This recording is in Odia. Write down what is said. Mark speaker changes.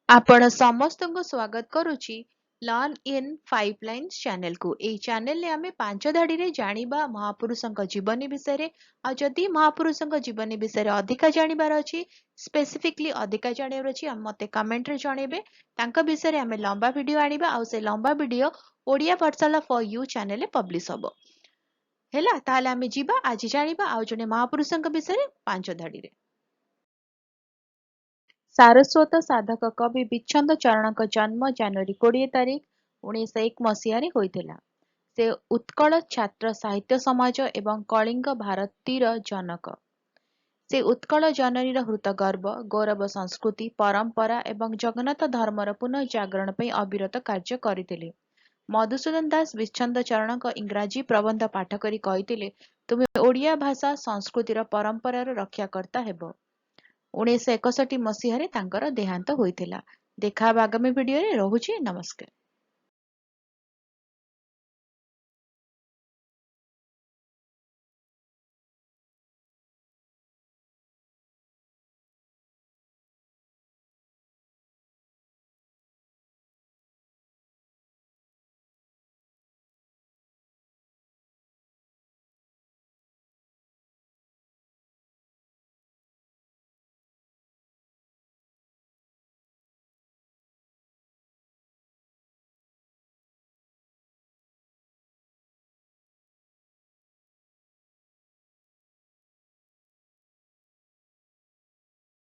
Speaker 1: आपण ସମସ୍ତଙ୍କୁ ସ୍ୱାଗତ କରୁଛି ଲର୍ନ ଇନ୍ 5 ଲାଇନ୍ସ ଚ୍ୟାନେଲକୁ। ଏହି ଚ୍ୟାନେଲରେ ଆମେ 5 ଧାଡ଼ିରେ ଜାଣିବା ମହାପୁରୁଷଙ୍କ ଜୀବନୀ ବିଷୟରେ। ଆଉ ଯଦି ମହାପୁରୁଷଙ୍କ ଜୀବନୀ ବିଷୟରେ ଅଧିକା ଜାଣିବାର ଅଛି, ସ୍ପେସିଫିକଲି ଅଧିକା ଜାଣିବାର ଅଛି, ମୋତେ କମେଣ୍ଟରେ ଜଣେଇବେ। ତାଙ୍କ ବିଷୟରେ ଆମେ ଲମ୍ବା ଭିଡ଼ିଓ ଆଣିବା ଆଉ ସେ ଲମ୍ବା video Odia Pathshala for you ଚ୍ୟାନେଲରେ ପବ୍ଲିଶ ହବ। ହେଲା, ତାହେଲେ ଆମେ ଯିବା ଆଜି ଜାଣିବା ଆଉ ଜଣେ ମହାପୁରୁଷଙ୍କ ବିଷୟରେ 5 ଧାଡ଼ିରେ। ସାରସ୍ୱତ ସାଧକ କବି ବିଚ୍ଛନ୍ଦ ଚରଣଙ୍କ ଜନ୍ମ ଜାନୁଆରୀ 20 ତାରିଖ 1901 ମସିହାରେ ହୋଇଥିଲା। ସେ ଉତ୍କଳ ଛାତ୍ର ସାହିତ୍ୟ ସମାଜ ଏବଂ କଳିଙ୍ଗ ଭାରତୀର ଜନକ। ସେ ଉତ୍କଳ ଜନନୀର ହୃତଗର୍ବ, ଗୌରବ ସଂସ୍କୃତି, ପରମ୍ପରା ଏବଂ ଜଗନ୍ନାଥ ଧର୍ମର ପୁନଃଜାଗରଣ ପାଇଁ ଅବିରତ କାର୍ଯ୍ୟ କରିଥିଲେ। ମଧୁସୂଦନ ଦାସ ବିଚ୍ଛନ୍ଦ ଚରଣଙ୍କ ଇଂରାଜୀ ପ୍ରବନ୍ଧ ପାଠ କରି କହିଥିଲେ, ତୁମେ ଓଡ଼ିଆ ଭାଷା ସଂସ୍କୃତିର ପରମ୍ପରାର ରକ୍ଷାକର୍ତ୍ତା ହେବ। 1961 ମସିହାରେ ତାଙ୍କର ଦେହାନ୍ତ ହୋଇଥିଲା। ଦେଖା ହବା ଆଗାମୀ ଭିଡିଓରେ। ରହୁଛି, ନମସ୍କାର।